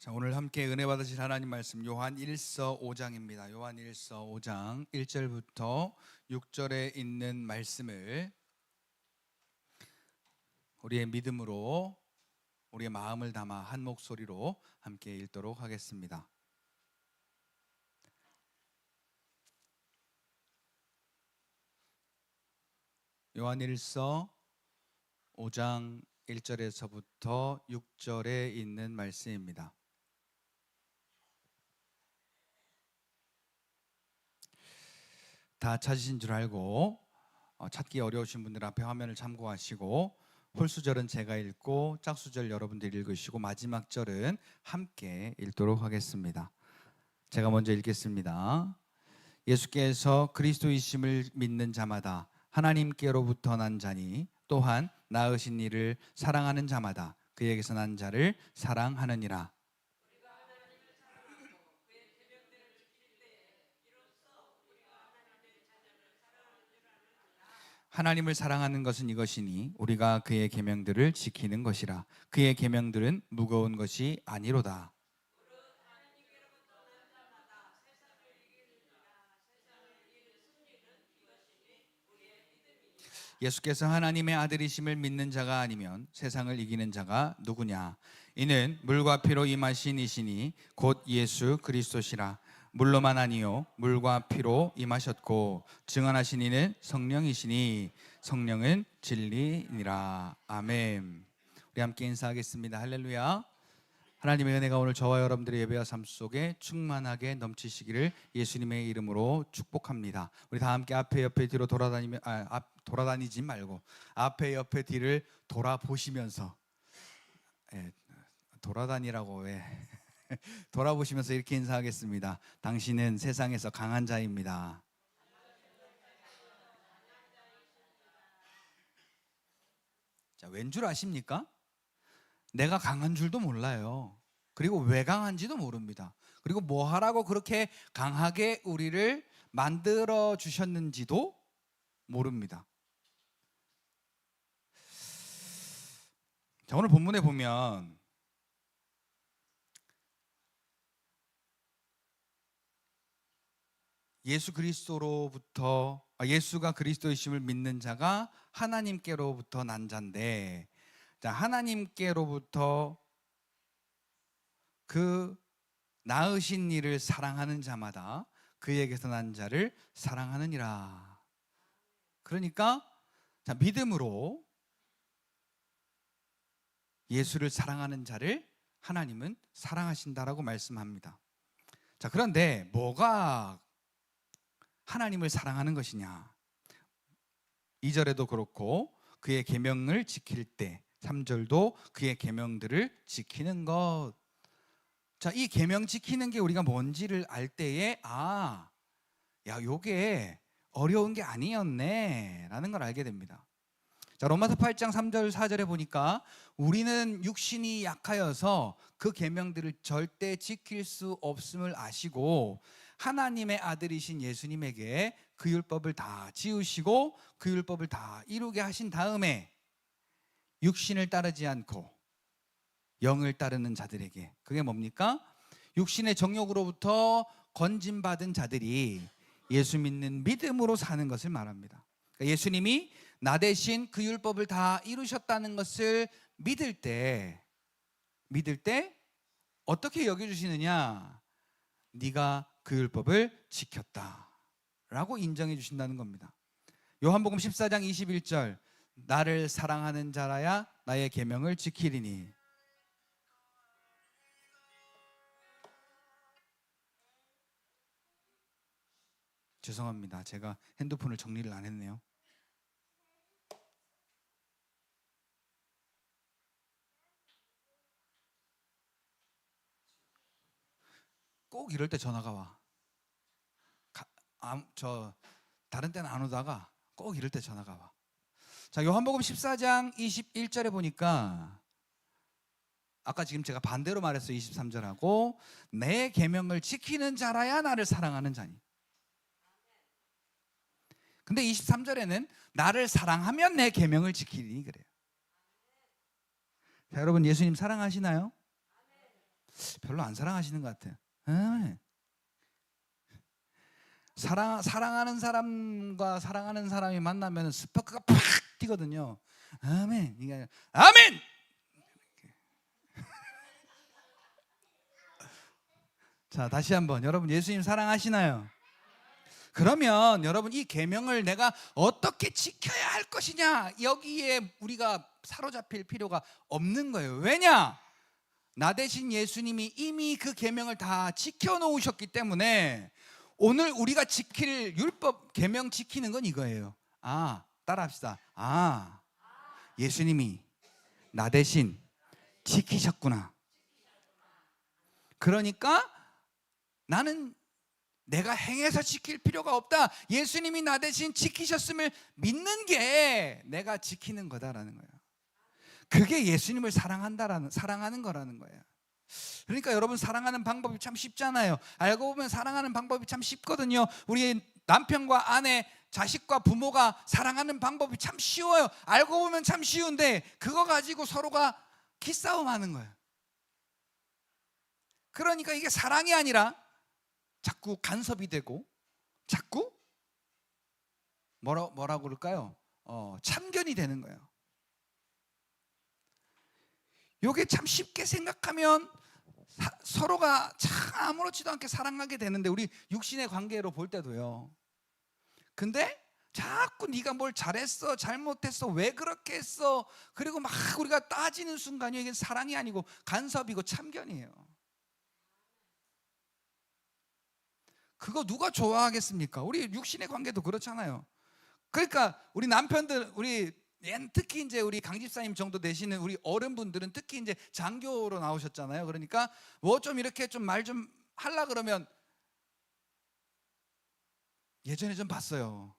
자, 오늘 함께 은혜 받으실 하나님 말씀 요한 1서 5장입니다. 요한 1서 5장 1절부터 6절에 있는 말씀을 우리의 믿음으로 우리의 마음을 담아 한 목소리로 함께 읽도록 하겠습니다. 요한 1서 5장 1절에서부터 6절에 있는 말씀입니다. 다 찾으신 줄 알고 찾기 어려우신 분들 앞에 화면을 참고하시고 홀수절은 제가 읽고 짝수절 여러분들이 읽으시고 마지막 절은 함께 읽도록 하겠습니다. 제가 먼저 읽겠습니다. 예수께서 그리스도이심을 믿는 자마다 하나님께로부터 난 자니 또한 낳으신 이를 사랑하는 자마다 그에게서 난 자를 사랑하느니라. 하나님을 사랑하는 것은 이것이니 우리가 그의 계명들을 지키는 것이라. 그의 계명들은 무거운 것이 아니로다. 예수께서 하나님의 아들이심을 믿는 자가 아니면 세상을 이기는 자가 누구냐? 이는 물과 피로 임하신 이시니 곧 예수 그리스도시라. 물로만 아니요 물과 피로 임하셨고 증언하신 이는 성령이시니 성령은 진리니라. 아멘. 우리 함께 인사하겠습니다. 할렐루야. 하나님의 은혜가 오늘 저와 여러분들의 예배와 삶 속에 충만하게 넘치시기를 예수님의 이름으로 축복합니다. 우리 다 함께 앞에 옆에 뒤로 돌아다니지 말고 앞에 옆에 뒤를 돌아보시면서 돌아다니라고 왜 돌아보시면서 이렇게 인사하겠습니다. 당신은 세상에서 강한 자입니다. 자, 왠 줄 아십니까? 내가 강한 줄도 몰라요. 그리고 왜 강한지도 모릅니다. 그리고 뭐 하라고 그렇게 강하게 우리를 만들어 주셨는지도 모릅니다. 자, 오늘 본문에 보면 예수가 그리스도이심을 믿는 자가 하나님께로부터 난 자인데, 자, 하나님께로부터 그 낳으신 이를 사랑하는 자마다 그에게서 난 자를 사랑하느니라. 그러니까 자, 믿음으로 예수를 사랑하는 자를 하나님은 사랑하신다라고 말씀합니다. 자, 그런데 뭐가 하나님을 사랑하는 것이냐? 2절에도 그렇고 그의 계명을 지킬 때 3절도 그의 계명들을 지키는 것. 자, 이 계명 지키는 게 우리가 뭔지를 알 때에 요게 어려운 게 아니었네 라는 걸 알게 됩니다. 자, 로마서 8장 3절 4절에 보니까 우리는 육신이 약하여서 그 계명들을 절대 지킬 수 없음을 아시고 하나님의 아들이신 예수님에게 그 율법을 다 지우시고 그 율법을 다 이루게 하신 다음에 육신을 따르지 않고 영을 따르는 자들에게, 그게 뭡니까? 육신의 정욕으로부터 건짐받은 자들이 예수 믿는 믿음으로 사는 것을 말합니다. 그러니까 예수님이 나 대신 그 율법을 다 이루셨다는 것을 믿을 때 어떻게 여겨주시느냐? 네가 그 율법을 지켰다 라고 인정해 주신다는 겁니다. 요한복음 14장 21절, 나를 사랑하는 자라야 나의 계명을 지키리니. 죄송합니다. 제가 핸드폰을 정리를 안 했네요. 꼭 이럴 때 전화가 와. 다른 때는 안 오다가 꼭 이럴 때 전화가 와. 자, 요한복음 14장 21절에 보니까 아까 지금 제가 반대로 말했어요. 23절하고 내 계명을 지키는 자라야 나를 사랑하는 자니. 근데 23절에는 나를 사랑하면 내 계명을 지키리니 그래요. 자, 여러분 예수님 사랑하시나요? 별로 안 사랑하시는 것 같아요. 아멘. 사랑하는 사람과 사랑하는 사람이 만나면 스파크가 팍 뛰거든요. 아멘. 이게 아멘. 자, 다시 한번 여러분 예수님 사랑하시나요? 그러면 여러분 이 계명을 내가 어떻게 지켜야 할 것이냐, 여기에 우리가 사로잡힐 필요가 없는 거예요. 왜냐? 나 대신 예수님이 이미 그 계명을 다 지켜 놓으셨기 때문에 오늘 우리가 지킬 율법 계명 지키는 건 이거예요. 따라합시다. 예수님이 나 대신 지키셨구나. 그러니까 나는 내가 행해서 지킬 필요가 없다. 예수님이 나 대신 지키셨음을 믿는 게 내가 지키는 거다라는 거예요. 그게 예수님을 사랑하는 거라는 거예요. 그러니까 여러분 사랑하는 방법이 참 쉽잖아요. 알고 보면 사랑하는 방법이 참 쉽거든요. 우리 남편과 아내, 자식과 부모가 사랑하는 방법이 참 쉬워요. 알고 보면 참 쉬운데 그거 가지고 서로가 기싸움하는 거예요. 그러니까 이게 사랑이 아니라 자꾸 간섭이 되고 자꾸 뭐라고 그럴까요? 참견이 되는 거예요. 이게 참 쉽게 생각하면 서로가 참 아무렇지도 않게 사랑하게 되는데, 우리 육신의 관계로 볼 때도요. 근데 자꾸 네가 뭘 잘했어, 잘못했어, 왜 그렇게 했어, 그리고 막 우리가 따지는 순간이 이게 사랑이 아니고 간섭이고 참견이에요. 그거 누가 좋아하겠습니까? 우리 육신의 관계도 그렇잖아요. 그러니까 우리 남편들, 특히 이제 우리 강집사님 정도 되시는 우리 어른분들은 특히 이제 장교로 나오셨잖아요. 그러니까 뭐 좀 이렇게 좀 말 좀 하려 그러면 예전에 좀 봤어요.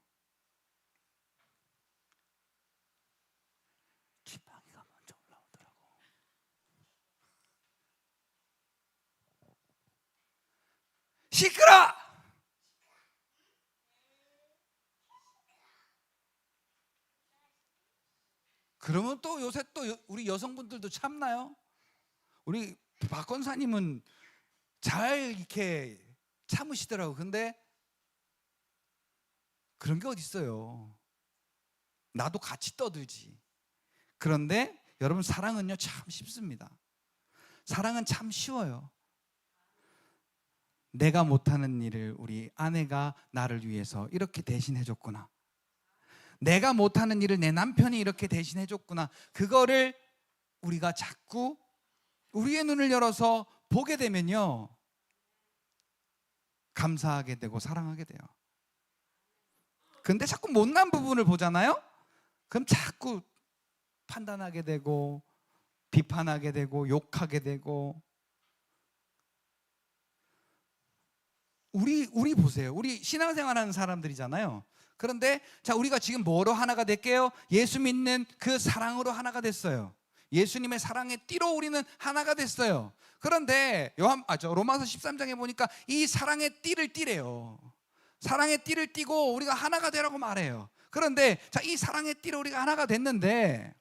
지팡이가 먼저 올라오더라고. 시끄러! 그러면 또 요새 또 우리 여성분들도 참나요? 우리 박 권사님은 잘 이렇게 참으시더라고. 근데 그런 게 어디 있어요. 나도 같이 떠들지. 그런데 여러분 사랑은요 참 쉽습니다. 사랑은 참 쉬워요. 내가 못하는 일을 우리 아내가 나를 위해서 이렇게 대신해 줬구나. 내가 못하는 일을 내 남편이 이렇게 대신해 줬구나. 그거를 우리가 자꾸 우리의 눈을 열어서 보게 되면요, 감사하게 되고 사랑하게 돼요. 근데 자꾸 못난 부분을 보잖아요. 그럼 자꾸 판단하게 되고 비판하게 되고 욕하게 되고. 우리 보세요. 우리 신앙생활하는 사람들이잖아요. 그런데 자, 우리가 지금 뭐로 하나가 될게요? 예수 믿는 그 사랑으로 하나가 됐어요. 예수님의 사랑의 띠로 우리는 하나가 됐어요. 그런데 로마서 13장에 보니까 이 사랑의 띠를 띠래요. 사랑의 띠를 띠고 우리가 하나가 되라고 말해요. 그런데 자, 이 사랑의 띠로 우리가 하나가 됐는데,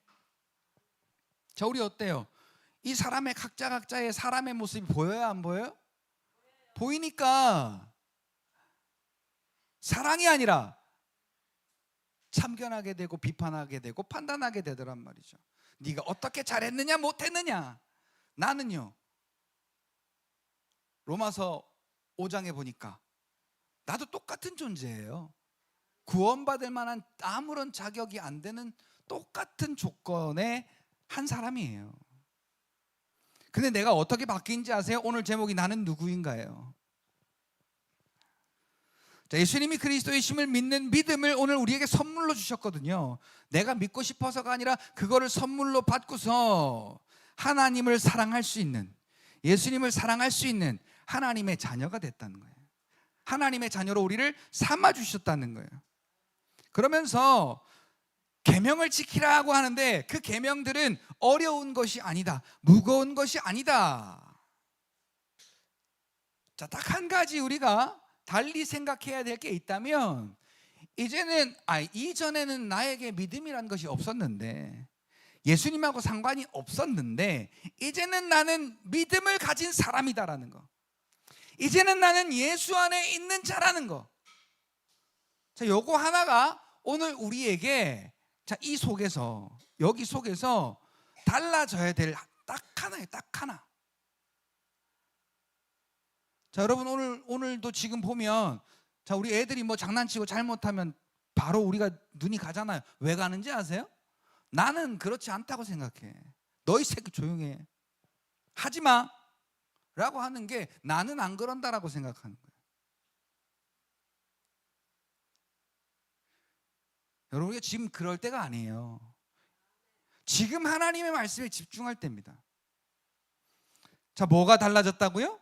자, 우리 어때요? 이 사람의 각자의 사람의 모습이 보여요, 안 보여요? 보이니까 사랑이 아니라 참견하게 되고 비판하게 되고 판단하게 되더란 말이죠. 네가 어떻게 잘했느냐 못했느냐. 나는요, 로마서 5장에 보니까 나도 똑같은 존재예요. 구원받을 만한 아무런 자격이 안 되는 똑같은 조건의 한 사람이에요. 근데 내가 어떻게 바뀐지 아세요? 오늘 제목이 나는 누구인가예요. 자, 예수님이 그리스도이심을 믿는 믿음을 오늘 우리에게 선물로 주셨거든요. 내가 믿고 싶어서가 아니라 그거를 선물로 받고서 하나님을 사랑할 수 있는, 예수님을 사랑할 수 있는 하나님의 자녀가 됐다는 거예요. 하나님의 자녀로 우리를 삼아 주셨다는 거예요. 그러면서 계명을 지키라고 하는데 그 계명들은 어려운 것이 아니다, 무거운 것이 아니다. 자, 딱 한 가지 우리가 달리 생각해야 될 게 있다면, 이전에는 나에게 믿음이란 것이 없었는데 예수님하고 상관이 없었는데 이제는 나는 믿음을 가진 사람이다라는 거, 이제는 나는 예수 안에 있는 자라는 거. 자, 요거 하나가 오늘 우리에게 이 속에서, 여기 속에서 달라져야 될 딱 하나예요. 딱 하나. 자, 여러분 오늘도 지금 보면, 자, 우리 애들이 뭐 장난치고 잘못하면 바로 우리가 눈이 가잖아요. 왜 가는지 아세요? 나는 그렇지 않다고 생각해. 너희 새끼 조용해, 하지마 라고 하는 게 나는 안 그런다라고 생각하는 거예요. 여러분, 우리가 지금 그럴 때가 아니에요. 지금 하나님의 말씀에 집중할 때입니다. 자, 뭐가 달라졌다고요?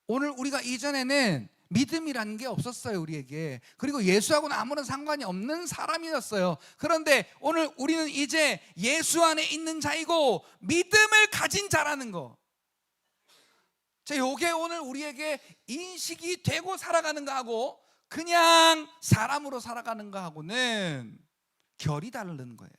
오늘 우리가 이전에는 믿음이라는 게 없었어요, 우리에게. 그리고 예수하고는 아무런 상관이 없는 사람이었어요. 그런데 오늘 우리는 이제 예수 안에 있는 자이고 믿음을 가진 자라는 거. 자, 요게 오늘 우리에게 인식이 되고 살아가는 거하고 그냥 사람으로 살아가는 거하고는 결이 다른 거예요.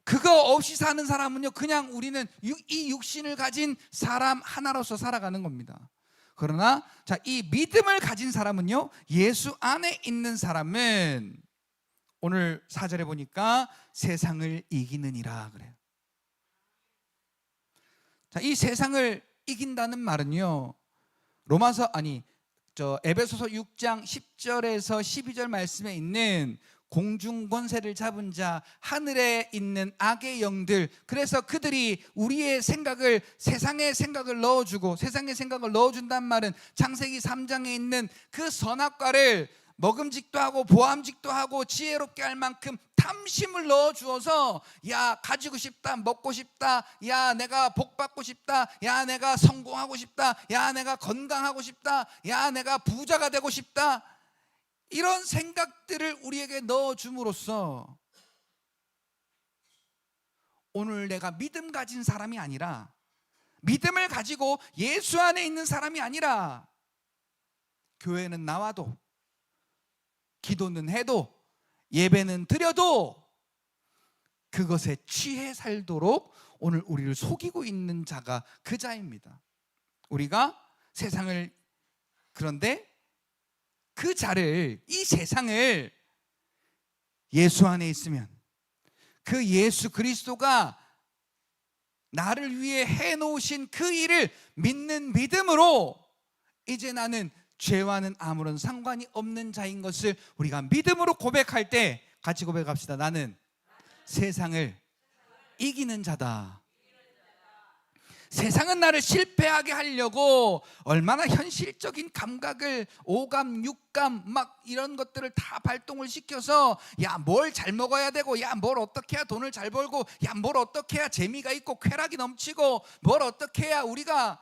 그거 없이 사는 사람은요, 그냥 우리는 이 육신을 가진 사람 하나로서 살아가는 겁니다. 그러나 자, 이 믿음을 가진 사람은요, 예수 안에 있는 사람은 오늘 4절에 보니까 세상을 이기느니라 그래요. 자, 이 세상을 이긴다는 말은요, 에베소서 6장 10절에서 12절 말씀에 있는 공중 권세를 잡은 자, 하늘에 있는 악의 영들, 그래서 그들이 우리의 생각을, 세상의 생각을 넣어주고, 세상의 생각을 넣어준단 말은 창세기 3장에 있는 그 선악과를 먹음직도 하고 보암직도 하고 지혜롭게 할 만큼 탐심을 넣어주어서, 야, 가지고 싶다, 먹고 싶다, 야, 내가 복받고 싶다, 야, 내가 성공하고 싶다, 야, 내가 건강하고 싶다, 야, 내가 부자가 되고 싶다, 이런 생각들을 우리에게 넣어줌으로써 오늘 내가 믿음 가진 사람이 아니라, 믿음을 가지고 예수 안에 있는 사람이 아니라, 교회는 나와도, 기도는 해도, 예배는 드려도 그것에 취해 살도록 오늘 우리를 속이고 있는 자가 그 자입니다. 우리가 세상을, 그런데 그 자를, 이 세상을 예수 안에 있으면, 그 예수 그리스도가 나를 위해 해놓으신 그 일을 믿는 믿음으로 이제 나는 죄와는 아무런 상관이 없는 자인 것을 우리가 믿음으로 고백할 때 같이 고백합시다. 나는 세상을 이기는 자다. 세상은 나를 실패하게 하려고 얼마나 현실적인 감각을, 오감, 육감 막 이런 것들을 다 발동을 시켜서, 야, 뭘 잘 먹어야 되고, 야, 뭘 어떻게 해야 돈을 잘 벌고, 야, 뭘 어떻게 해야 재미가 있고 쾌락이 넘치고, 뭘 어떻게 해야 우리가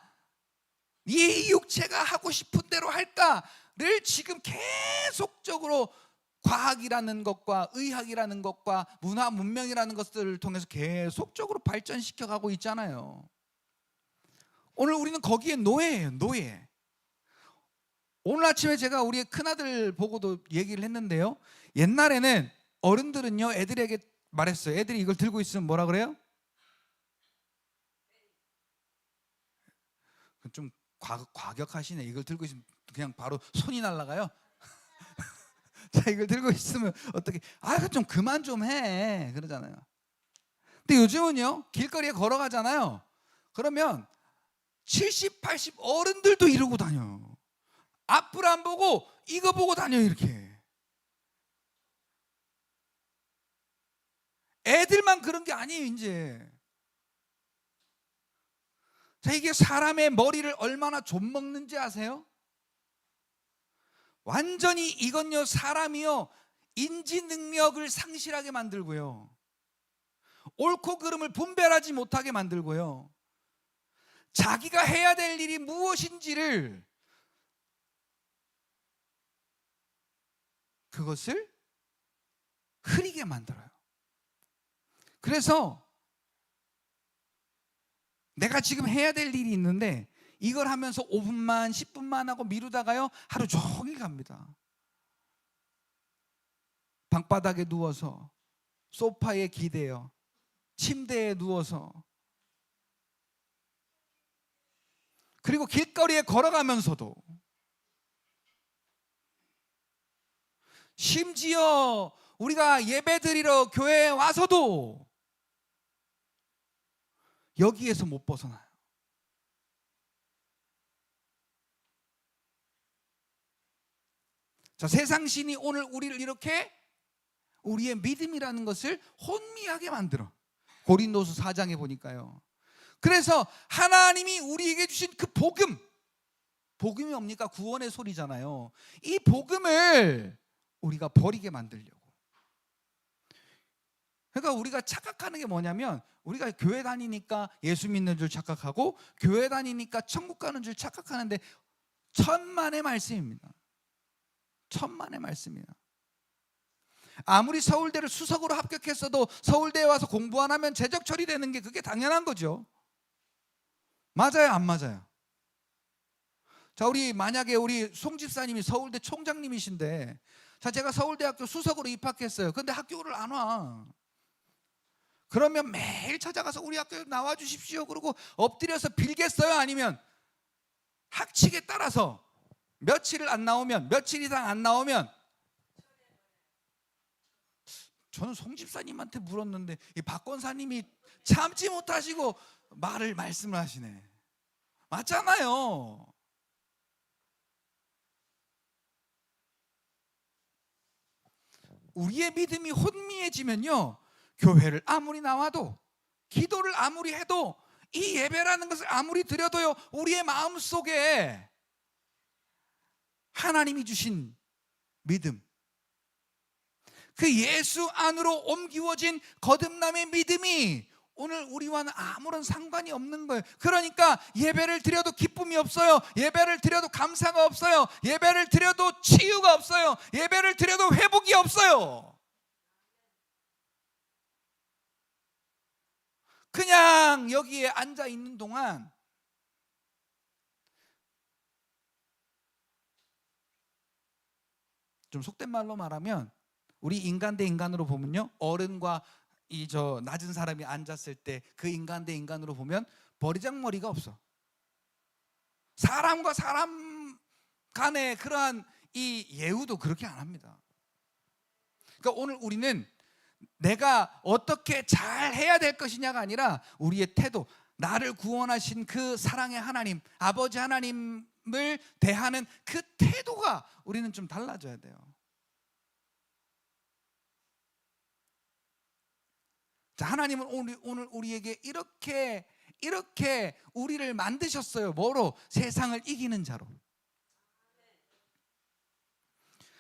이 육체가 하고 싶은 대로 할까를 지금 계속적으로 과학이라는 것과 의학이라는 것과 문화 문명이라는 것들을 통해서 계속적으로 발전시켜 가고 있잖아요. 오늘 우리는 거기에 노예예요, 노예. 오늘 아침에 제가 우리 큰아들 보고도 얘기를 했는데요, 옛날에는 어른들은요, 애들에게 말했어요. 애들이 이걸 들고 있으면 뭐라 그래요? 좀 과격하시네. 이걸 들고 있으면 그냥 바로 손이 날아가요. 자, 이걸 들고 있으면 어떻게, 좀 그만 좀 해, 그러잖아요. 근데 요즘은요, 길거리에 걸어가잖아요. 그러면 70, 80 어른들도 이러고 다녀. 앞을 안 보고 이거 보고 다녀, 이렇게. 애들만 그런 게 아니에요, 이제. 자, 이게 사람의 머리를 얼마나 좀먹는지 아세요? 완전히 이건요, 사람이요, 인지 능력을 상실하게 만들고요, 옳고 그름을 분별하지 못하게 만들고요, 자기가 해야 될 일이 무엇인지를, 그것을 흐리게 만들어요. 그래서 내가 지금 해야 될 일이 있는데 이걸 하면서 5분만 10분만 하고 미루다가요, 하루 종일 갑니다. 방바닥에 누워서 소파에 기대어 침대에 누워서 그리고 길거리에 걸어가면서도 심지어 우리가 예배드리러 교회에 와서도 여기에서 못 벗어나요. 자, 세상 신이 오늘 우리를 이렇게 우리의 믿음이라는 것을 혼미하게 만들어. 고린도서 4장에 보니까요. 그래서 하나님이 우리에게 주신 그 복음이 뭡니까? 구원의 소리잖아요. 이 복음을 우리가 버리게 만들려고. 그러니까 우리가 착각하는 게 뭐냐면 우리가 교회 다니니까 예수 믿는 줄 착각하고 교회 다니니까 천국 가는 줄 착각하는데 천만의 말씀입니다. 천만의 말씀이에요. 아무리 서울대를 수석으로 합격했어도 서울대에 와서 공부 안 하면 재적 처리되는 게 그게 당연한 거죠. 맞아요, 안 맞아요? 자, 만약에 우리 송 집사님이 서울대 총장님이신데, 자, 제가 서울대학교 수석으로 입학했어요. 근데 학교를 안 와. 그러면 매일 찾아가서 우리 학교에 나와 주십시오 그러고 엎드려서 빌겠어요? 아니면 학칙에 따라서 며칠 이상 안 나오면, 저는 송 집사님한테 물었는데 이 박 권사님이 참지 못하시고 말씀을 하시네. 맞잖아요. 우리의 믿음이 혼미해지면요, 교회를 아무리 나와도 기도를 아무리 해도 이 예배라는 것을 아무리 드려도요, 우리의 마음속에 하나님이 주신 믿음, 그 예수 안으로 옮기워진 거듭남의 믿음이 오늘 우리와는 아무런 상관이 없는 거예요. 그러니까 예배를 드려도 기쁨이 없어요. 예배를 드려도 감사가 없어요. 예배를 드려도 치유가 없어요. 예배를 드려도 회복이 없어요. 그냥 여기에 앉아 있는 동안 좀 속된 말로 말하면 우리 인간 대 인간으로 보면요, 어른과 낮은 사람이 앉았을 때 그 인간 대 인간으로 보면 버리장머리가 없어. 사람과 사람 간의 그러한 이 예우도 그렇게 안 합니다. 그러니까 오늘 우리는 내가 어떻게 잘 해야 될 것이냐가 아니라 우리의 태도, 나를 구원하신 그 사랑의 하나님, 아버지 하나님을 대하는 그 태도가 우리는 좀 달라져야 돼요. 자, 하나님은 오늘 우리에게 이렇게 우리를 만드셨어요. 뭐로? 세상을 이기는 자로.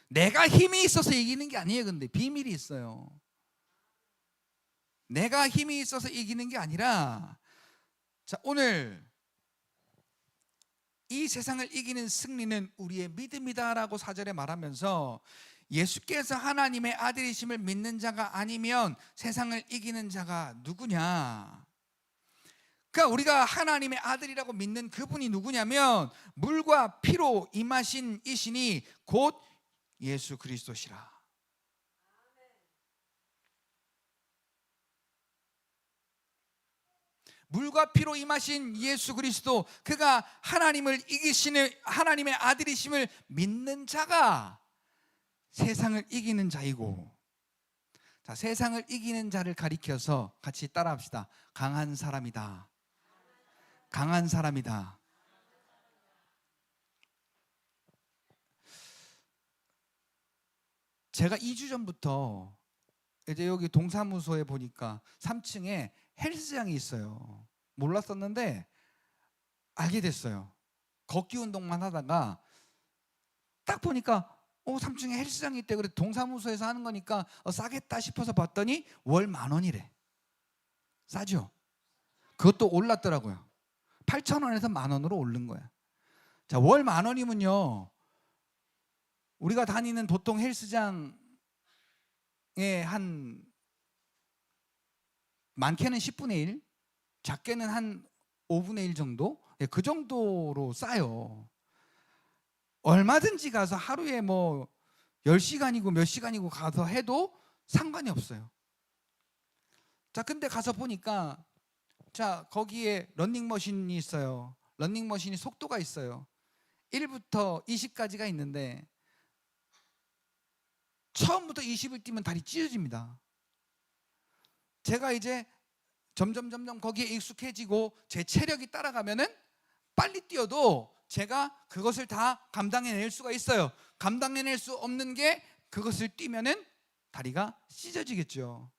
내가 힘이 있어서 이기는 게 아니에요. 근데 비밀이 있어요. 내가 힘이 있어서 이기는 게 아니라, 자, 오늘 이 세상을 이기는 승리는 우리의 믿음이다라고 4절에 말하면서 예수께서 하나님의 아들이심을 믿는 자가 아니면 세상을 이기는 자가 누구냐? 그러니까 우리가 하나님의 아들이라고 믿는 그분이 누구냐면 물과 피로 임하신 이신이 곧 예수 그리스도시라. 물과 피로 임하신 예수 그리스도, 그가 하나님을 이기시는 하나님의 아들이심을 믿는 자가 세상을 이기는 자이고, 자, 세상을 이기는 자를 가리켜서 같이 따라합시다. 강한 사람이다. 강한 사람이다. 제가 2주 전부터 이제 여기 동사무소에 보니까 3층에 헬스장이 있어요. 몰랐었는데 알게 됐어요. 걷기 운동만 하다가 딱 보니까 3층에 헬스장이 있대. 그래 동사무소에서 하는 거니까 싸겠다 싶어서 봤더니 월 10,000원이래. 싸죠? 그것도 올랐더라고요. 8,000원에서 10,000원으로 오른 거야. 자, 월 10,000원이면요, 우리가 다니는 보통 헬스장에 한 많게는 10분의 1, 작게는 한 5분의 1 정도? 그 정도로 싸요. 얼마든지 가서 하루에 뭐 10시간이고 몇 시간이고 가서 해도 상관이 없어요. 자, 근데 가서 보니까 자, 거기에 러닝머신이 있어요. 러닝머신이 속도가 있어요. 1부터 20까지가 있는데 처음부터 20을 뛰면 다리 찢어집니다. 제가 이제 점점 거기에 익숙해지고 제 체력이 따라가면은 빨리 뛰어도 제가 그것을 다 감당해낼 수가 있어요. 감당해낼 수 없는 게 그것을 뛰면은 다리가 찢어지겠죠.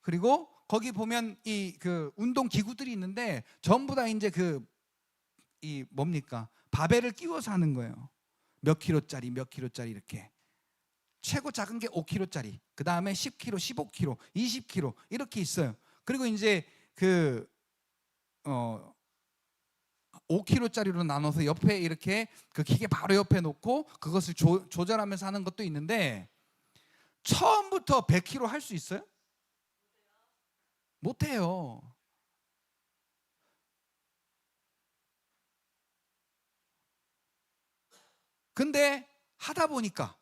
그리고 거기 보면 이 그 운동 기구들이 있는데 전부 다 이제 이 뭡니까? 바벨을 끼워서 하는 거예요. 몇 킬로짜리 이렇게. 최고 작은 게 5kg짜리, 그 다음에 10kg, 15kg, 20kg 이렇게 있어요. 그리고 이제 5kg짜리로 나눠서 옆에 이렇게 그 기계 바로 옆에 놓고 그것을 조절하면서 하는 것도 있는데 처음부터 100kg 할 수 있어요? 못해요. 근데 하다 보니까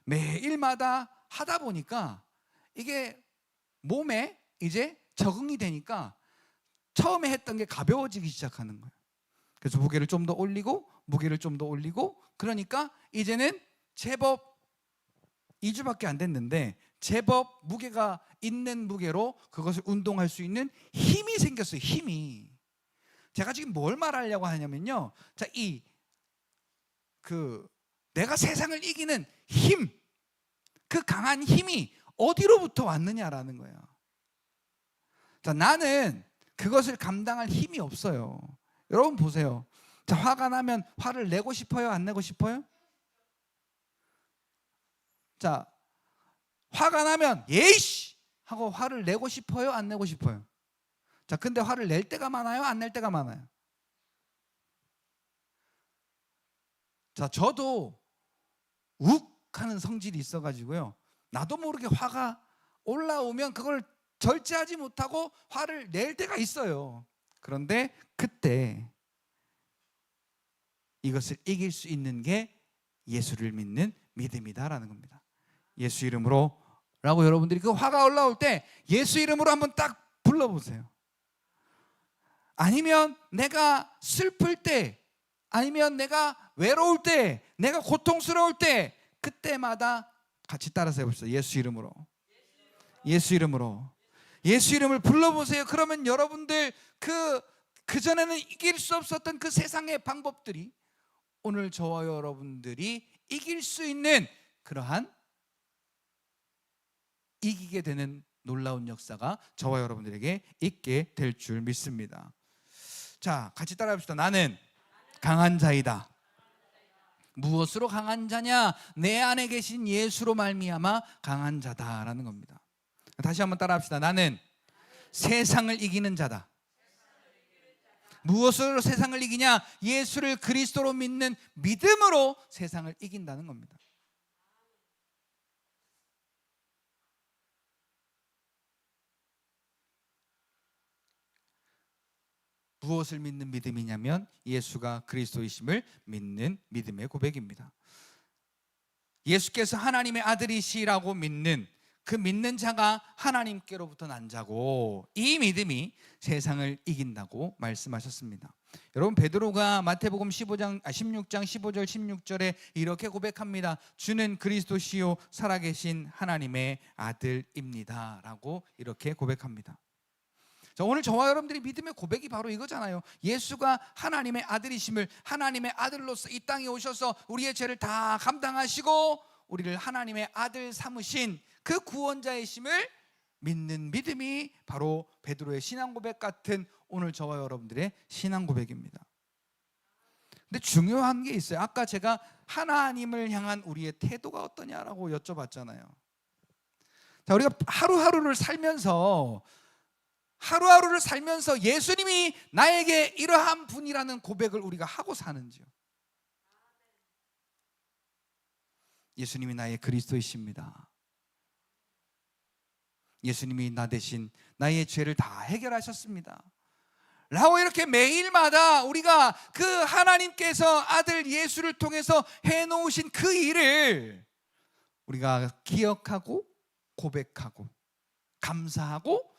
매일마다 하다 보니까 이게 몸에 이제 적응이 되니까 처음에 했던 게 가벼워지기 시작하는 거예요. 그래서 무게를 좀 더 올리고 무게를 좀 더 올리고, 그러니까 이제는 제법 2주밖에 안 됐는데 제법 무게가 있는 무게로 그것을 운동할 수 있는 힘이 생겼어요. 힘이. 제가 지금 뭘 말하려고 하냐면요, 자, 내가 세상을 이기는 힘, 그 강한 힘이 어디로부터 왔느냐라는 거예요. 자, 나는 그것을 감당할 힘이 없어요. 여러분 보세요. 자, 화가 나면 화를 내고 싶어요? 안 내고 싶어요? 자, 화가 나면 예이씨 하고 화를 내고 싶어요? 안 내고 싶어요? 자, 근데 화를 낼 때가 많아요? 안 낼 때가 많아요? 자, 저도 욱 하는 성질이 있어가지고요, 나도 모르게 화가 올라오면 그걸 절제하지 못하고 화를 낼 때가 있어요. 그런데 그때 이것을 이길 수 있는 게 예수를 믿는 믿음이다라는 겁니다. 예수 이름으로 라고 여러분들이 그 화가 올라올 때 예수 이름으로 한번 딱 불러보세요. 아니면 내가 슬플 때, 아니면 내가 외로울 때, 내가 고통스러울 때, 그때마다 같이 따라서 해봅시다. 예수 이름으로. 예수 이름으로. 예수 이름을 불러보세요. 그러면 여러분들 그전에는 이길 수 없었던 그 세상의 방법들이 오늘 저와 여러분들이 이길 수 있는 그러한 이기게 되는 놀라운 역사가 저와 여러분들에게 있게 될 줄 믿습니다. 자, 같이 따라합시다. 나는 강한 자이다. 무엇으로 강한 자냐? 내 안에 계신 예수로 말미암아 강한 자다라는 겁니다. 다시 한번 따라합시다. 나는 세상을 이기는 자다. 무엇으로 세상을 이기냐? 예수를 그리스도로 믿는 믿음으로 세상을 이긴다는 겁니다. 무엇을 믿는 믿음이냐면 예수가 그리스도이심을 믿는 믿음의 고백입니다. 예수께서 하나님의 아들이시라고 믿는 그 믿는 자가 하나님께로부터 난 자고, 이 믿음이 세상을 이긴다고 말씀하셨습니다. 여러분, 베드로가 마태복음 16장 15절 16절에 이렇게 고백합니다. 주는 그리스도시요 살아계신 하나님의 아들입니다 라고 이렇게 고백합니다. 자, 오늘 저와 여러분들이 믿음의 고백이 바로 이거잖아요. 예수가 하나님의 아들이심을, 하나님의 아들로서 이 땅에 오셔서 우리의 죄를 다 감당하시고 우리를 하나님의 아들 삼으신 그 구원자이심을 믿는 믿음이 바로 베드로의 신앙 고백 같은 오늘 저와 여러분들의 신앙 고백입니다. 근데 중요한 게 있어요. 아까 제가 하나님을 향한 우리의 태도가 어떠냐라고 여쭤봤잖아요. 자, 우리가 하루하루를 살면서 예수님이 나에게 이러한 분이라는 고백을 우리가 하고 사는지요? 예수님이 나의 그리스도이십니다. 예수님이 나 대신 나의 죄를 다 해결하셨습니다 라고 이렇게 매일마다 우리가 그 하나님께서 아들 예수를 통해서 해놓으신 그 일을 우리가 기억하고 고백하고 감사하고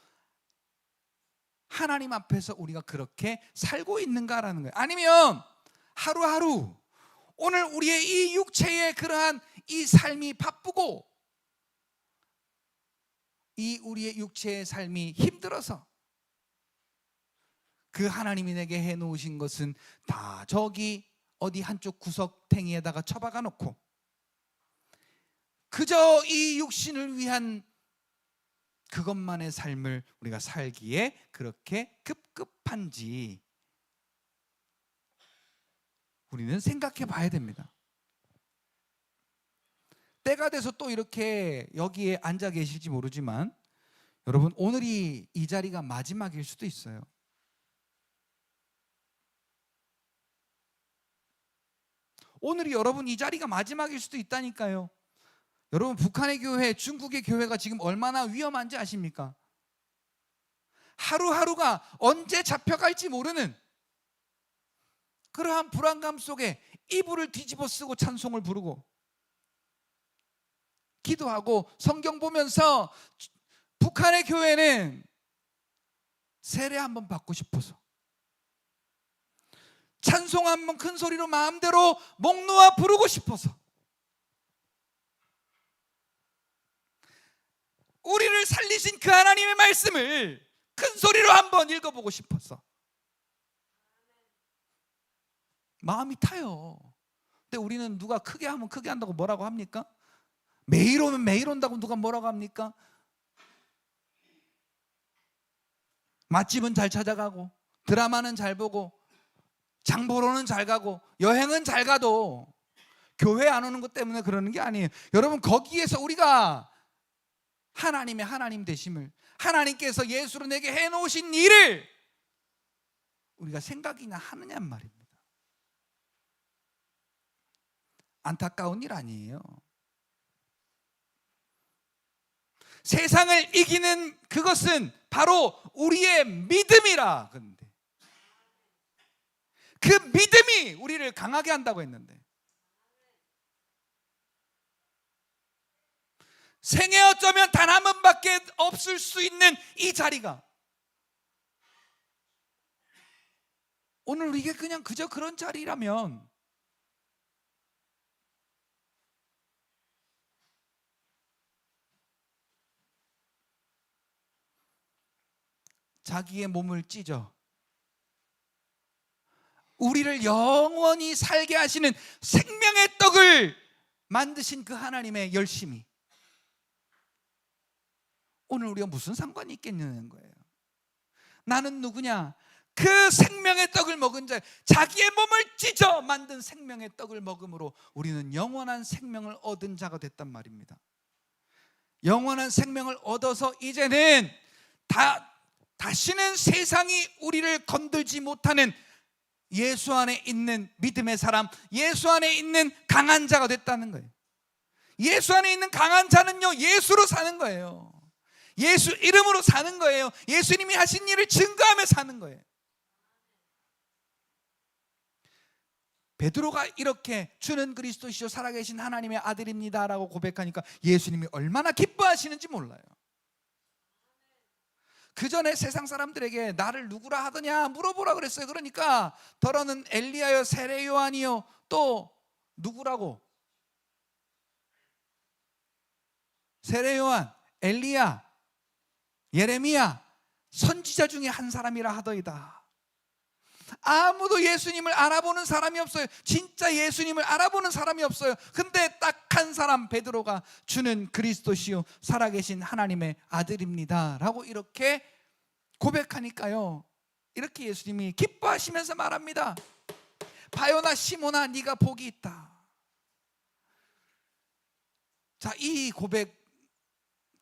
하나님 앞에서 우리가 그렇게 살고 있는가라는 거예요. 아니면 하루하루 오늘 우리의 이 육체의 그러한 이 삶이 바쁘고 이 우리의 육체의 삶이 힘들어서 그 하나님이 내게 해놓으신 것은 다 저기 어디 한쪽 구석탱이에다가 처박아 놓고 그저 이 육신을 위한 그것만의 삶을 우리가 살기에 그렇게 급급한지 우리는 생각해 봐야 됩니다. 때가 돼서 또 이렇게 여기에 앉아 계실지 모르지만 여러분, 오늘이 이 자리가 마지막일 수도 있어요. 오늘이 여러분 이 자리가 마지막일 수도 있다니까요. 여러분, 북한의 교회, 중국의 교회가 지금 얼마나 위험한지 아십니까? 하루하루가 언제 잡혀갈지 모르는 그러한 불안감 속에 이불을 뒤집어 쓰고 찬송을 부르고 기도하고 성경 보면서 북한의 교회는 세례 한번 받고 싶어서 찬송 한번 큰 소리로 마음대로 목 놓아 부르고 싶어서 우리를 살리신 그 하나님의 말씀을 큰 소리로 한번 읽어보고 싶어서 마음이 타요. 근데 우리는 누가 크게 하면 크게 한다고 뭐라고 합니까? 매일 오면 매일 온다고 누가 뭐라고 합니까? 맛집은 잘 찾아가고 드라마는 잘 보고 장 보러는 잘 가고 여행은 잘 가도 교회 안 오는 것 때문에 그러는 게 아니에요. 여러분, 거기에서 우리가 하나님의 하나님 되심을, 하나님께서 예수로 내게 해놓으신 일을 우리가 생각이나 하느냐는 말입니다. 안타까운 일 아니에요. 세상을 이기는 그것은 바로 우리의 믿음이라. 그런데 그 믿음이 우리를 강하게 한다고 했는데, 생애 어쩌면 단 한 번밖에 없을 수 있는 이 자리가 오늘 이게 그냥 그저 그런 자리라면 자기의 몸을 찢어 우리를 영원히 살게 하시는 생명의 떡을 만드신 그 하나님의 열심이 오늘 우리가 무슨 상관이 있겠냐는 거예요. 나는 누구냐? 그 생명의 떡을 먹은 자, 자기의 몸을 찢어 만든 생명의 떡을 먹음으로 우리는 영원한 생명을 얻은 자가 됐단 말입니다. 영원한 생명을 얻어서 이제는 다시는 세상이 우리를 건들지 못하는 예수 안에 있는 믿음의 사람, 예수 안에 있는 강한 자가 됐다는 거예요. 예수 안에 있는 강한 자는요, 예수로 사는 거예요. 예수 이름으로 사는 거예요. 예수님이 하신 일을 증거하며 사는 거예요. 베드로가 이렇게 주는 그리스도시요 살아계신 하나님의 아들입니다 라고 고백하니까 예수님이 얼마나 기뻐하시는지 몰라요. 그 전에 세상 사람들에게 나를 누구라 하더냐 물어보라 그랬어요. 그러니까 더러는 엘리야요 세례 요한이요 또 누구라고? 세례 요한, 엘리야, 예레미야, 선지자 중에 한 사람이라 하더이다. 아무도 예수님을 알아보는 사람이 없어요. 진짜 예수님을 알아보는 사람이 없어요. 근데 딱 한 사람, 베드로가 주는 그리스도시요 살아계신 하나님의 아들입니다 라고 이렇게 고백하니까요, 이렇게 예수님이 기뻐하시면서 말합니다. 바요나 시몬아, 네가 복이 있다. 자, 이 고백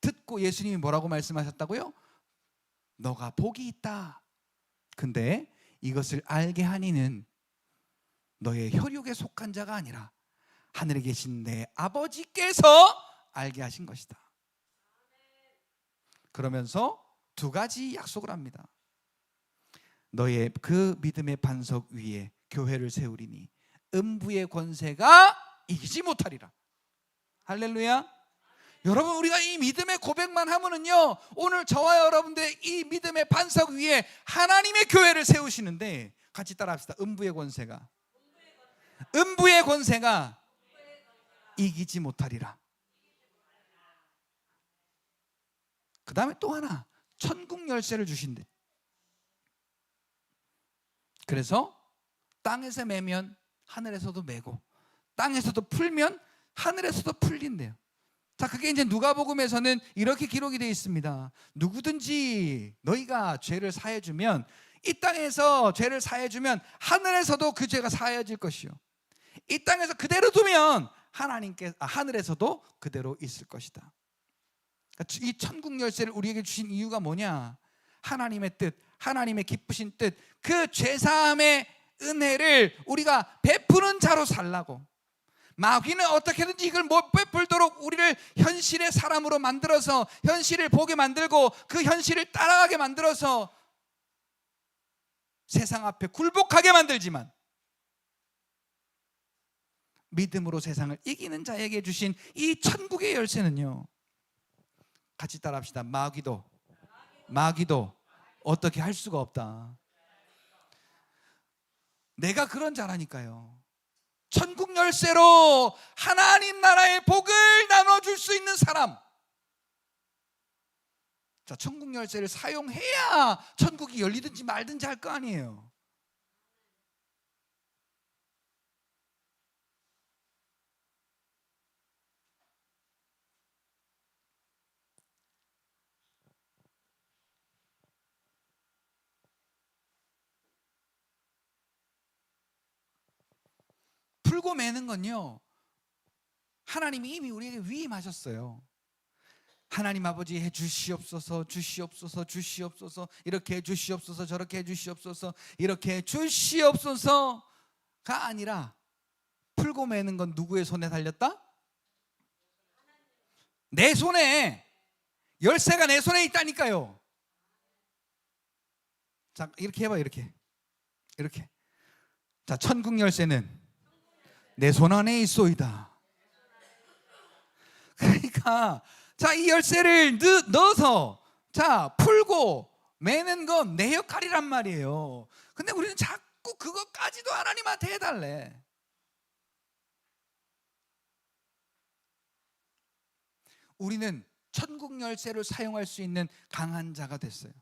듣고 예수님이 뭐라고 말씀하셨다고요? 너가 복이 있다. 근데 이것을 알게 하니는 너의 혈육에 속한 자가 아니라 하늘에 계신 내 아버지께서 알게 하신 것이다. 그러면서 두 가지 약속을 합니다. 너의 그 믿음의 반석 위에 교회를 세우리니 음부의 권세가 이기지 못하리라. 할렐루야. 여러분, 우리가 이 믿음의 고백만 하면은요, 오늘 저와 여러분들의 이 믿음의 반석 위에 하나님의 교회를 세우시는데, 같이 따라합시다. 음부의 권세가 이기지 못하리라. 그 다음에 또 하나, 천국 열쇠를 주신대. 그래서 땅에서 매면 하늘에서도 매고, 땅에서도 풀면 하늘에서도 풀린대요. 자, 그게 이제 누가복음에서는 이렇게 기록이 되어 있습니다. 누구든지 너희가 죄를 사해주면, 이 땅에서 죄를 사해주면 하늘에서도 그 죄가 사해질 것이요, 이 땅에서 그대로 두면 하늘에서도 그대로 있을 것이다. 이 천국 열쇠를 우리에게 주신 이유가 뭐냐? 하나님의 뜻, 하나님의 기쁘신 뜻, 그 죄사함의 은혜를 우리가 베푸는 자로 살라고. 마귀는 어떻게든지 이걸 못 베풀도록 우리를 현실의 사람으로 만들어서 현실을 보게 만들고 그 현실을 따라가게 만들어서 세상 앞에 굴복하게 만들지만, 믿음으로 세상을 이기는 자에게 주신 이 천국의 열쇠는요, 같이 따라합시다. 마귀도 어떻게 할 수가 없다. 내가 그런 자라니까요. 천국 열쇠로 하나님 나라의 복을 나눠줄 수 있는 사람. 자, 천국 열쇠를 사용해야 천국이 열리든지 말든지 할 거 아니에요. 풀고 매는 건요, 하나님이 이미 우리에게 위임하셨어요. 하나님 아버지 해 주시옵소서, 주시옵소서, 주시옵소서, 이렇게 해 주시옵소서, 저렇게 해 주시옵소서, 이렇게 해 주시옵소서가 아니라, 풀고 매는 건 누구의 손에 달렸다? 내 손에, 열쇠가 내 손에 있다니까요. 자, 이렇게 해봐. 이렇게. 자, 천국 열쇠는 내 손 안에 있소이다. 그러니까 자, 이 열쇠를 넣어서 자, 풀고 매는 건 내 역할이란 말이에요. 근데 우리는 자꾸 그것까지도 하나님한테 해달래. 우리는 천국 열쇠를 사용할 수 있는 강한 자가 됐어요.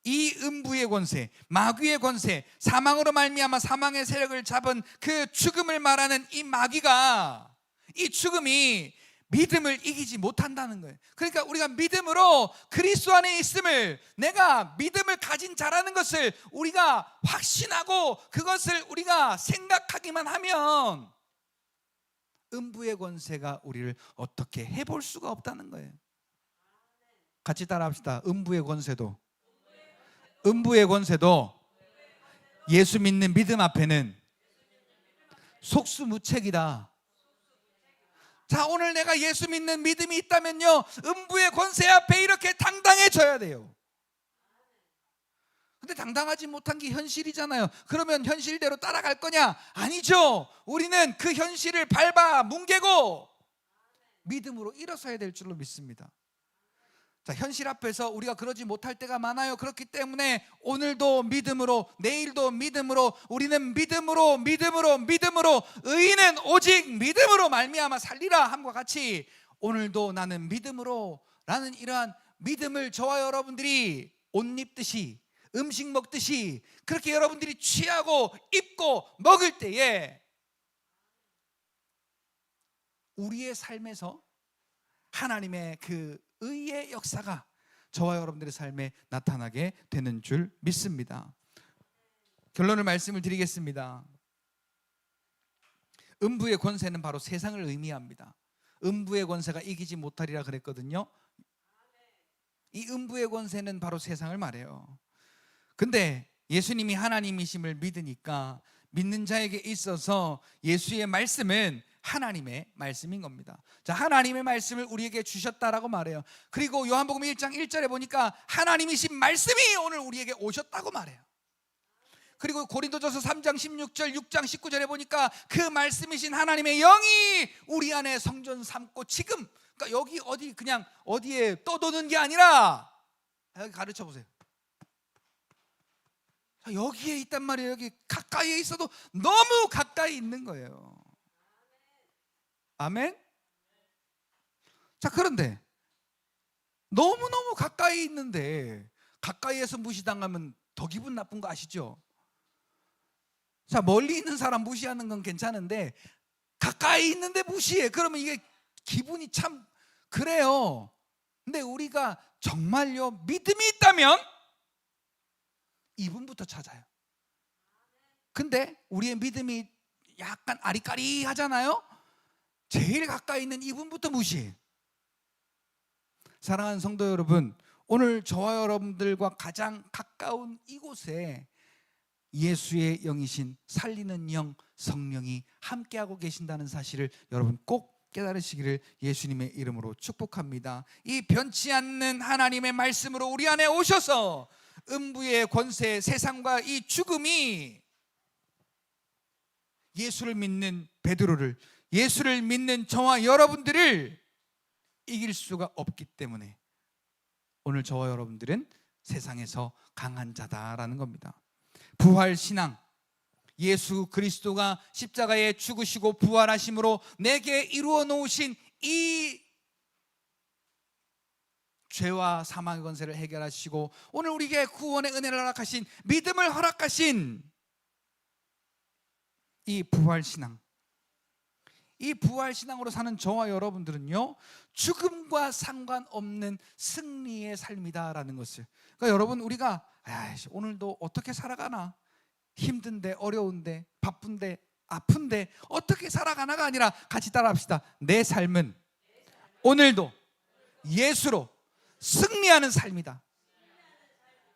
이 음부의 권세, 마귀의 권세, 사망으로 말미암아 사망의 세력을 잡은 그 죽음을 말하는 이 마귀가, 이 죽음이 믿음을 이기지 못한다는 거예요. 그러니까 우리가 믿음으로 그리스도 안에 있음을, 내가 믿음을 가진 자라는 것을 우리가 확신하고 그것을 우리가 생각하기만 하면 음부의 권세가 우리를 어떻게 해볼 수가 없다는 거예요. 같이 따라합시다. 음부의 권세도 예수 믿는 믿음 앞에는 속수무책이다. 자, 오늘 내가 예수 믿는 믿음이 있다면요, 음부의 권세 앞에 이렇게 당당해져야 돼요. 근데 당당하지 못한 게 현실이잖아요. 그러면 현실대로 따라갈 거냐? 아니죠. 우리는 그 현실을 밟아 뭉개고 믿음으로 일어서야 될 줄로 믿습니다. 자, 현실 앞에서 우리가 그러지 못할 때가 많아요. 그렇기 때문에 오늘도 믿음으로, 내일도 믿음으로, 우리는 믿음으로 의인은 오직 믿음으로 말미암아 살리라 함과 같이, 오늘도 나는 믿음으로 라는 이러한 믿음을 저와 여러분들이 옷 입듯이, 음식 먹듯이 그렇게 여러분들이 취하고 입고 먹을 때에 우리의 삶에서 하나님의 그 의의 역사가 저와 여러분들의 삶에 나타나게 되는 줄 믿습니다. 결론을 말씀을 드리겠습니다. 음부의 권세는 바로 세상을 의미합니다. 음부의 권세가 이기지 못하리라 그랬거든요. 이 음부의 권세는 바로 세상을 말해요. 근데 예수님이 하나님이심을 믿으니까 믿는 자에게 있어서 예수의 말씀은 하나님의 말씀인 겁니다. 자, 하나님의 말씀을 우리에게 주셨다라고 말해요. 그리고 요한복음 1장 1절에 보니까 하나님이신 말씀이 오늘 우리에게 오셨다고 말해요. 그리고 고린도전서 3장 16절 6장 19절에 보니까 그 말씀이신 하나님의 영이 우리 안에 성전 삼고 지금, 그러니까 여기 어디 그냥 어디에 떠도는 게 아니라 여기 가르쳐 보세요. 여기에 있단 말이에요. 여기 가까이에 있어도 너무 가까이 있는 거예요. 아멘. 자, 그런데 너무너무 가까이 있는데 가까이에서 무시당하면 더 기분 나쁜 거 아시죠? 자, 멀리 있는 사람 무시하는 건 괜찮은데 가까이 있는데 무시해. 그러면 이게 기분이 참 그래요. 근데 우리가 정말요 믿음이 있다면 이분부터 찾아요. 근데 우리의 믿음이 약간 아리까리하잖아요. 제일 가까이 있는 이분부터 무시해. 사랑하는 성도 여러분, 오늘 저와 여러분들과 가장 가까운 이곳에 예수의 영이신 살리는 영 성령이 함께하고 계신다는 사실을 여러분 꼭 깨달으시기를 예수님의 이름으로 축복합니다. 이 변치 않는 하나님의 말씀으로 우리 안에 오셔서 음부의 권세, 세상과 이 죽음이 예수를 믿는 베드로를, 예수를 믿는 저와 여러분들을 이길 수가 없기 때문에 오늘 저와 여러분들은 세상에서 강한 자다라는 겁니다. 부활신앙, 예수 그리스도가 십자가에 죽으시고 부활하심으로 내게 이루어 놓으신 이 죄와 사망의 권세를 해결하시고 오늘 우리에게 구원의 은혜를 허락하신, 믿음을 허락하신 이 부활신앙, 이 부활신앙으로 사는 저와 여러분들은요 죽음과 상관없는 승리의 삶이다라는 것을, 그러니까 여러분 우리가 오늘도 어떻게 살아가나, 힘든데 어려운데 바쁜데 아픈데 어떻게 살아가나가 아니라 같이 따라합시다. 내 삶은 오늘도 예수로 승리하는 삶이다.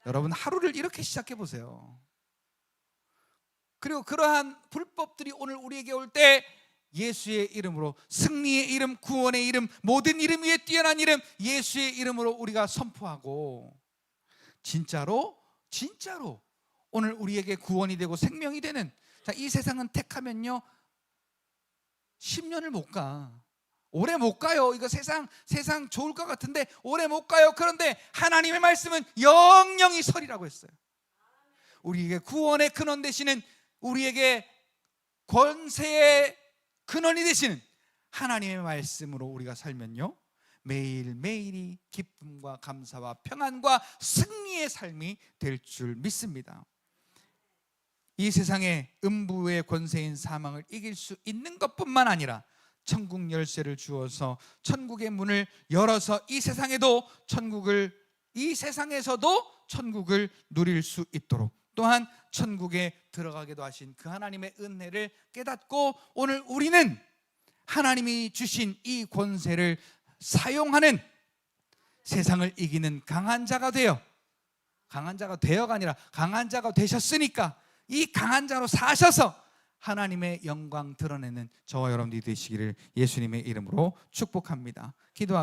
여러분 하루를 이렇게 시작해 보세요. 그리고 그러한 불법들이 오늘 우리에게 올 때 예수의 이름으로, 승리의 이름, 구원의 이름, 모든 이름 위에 뛰어난 이름 예수의 이름으로 우리가 선포하고 진짜로 오늘 우리에게 구원이 되고 생명이 되는, 자, 이 세상은 택하면요 10년을 못 가, 오래 못 가요. 이거 세상 좋을 것 같은데 오래 못 가요. 그런데 하나님의 말씀은 영영이 설이라고 했어요. 우리에게 구원의 근원 되시는, 우리에게 권세의 근원이 되시는 하나님의 말씀으로 우리가 살면요 매일매일이 기쁨과 감사와 평안과 승리의 삶이 될 줄 믿습니다. 이 세상의 음부의 권세인 사망을 이길 수 있는 것뿐만 아니라 천국 열쇠를 주어서 천국의 문을 열어서 이 세상에서도 천국을 누릴 수 있도록, 또한 천국에 들어가게도 하신 그 하나님의 은혜를 깨닫고 오늘 우리는 하나님이 주신 이 권세를 사용하는, 세상을 이기는 강한 자가 되어가 아니라 강한 자가 되셨으니까 이 강한 자로 사셔서 하나님의 영광 드러내는 저와 여러분들이 되시기를 예수님의 이름으로 축복합니다. 기도하겠습니다.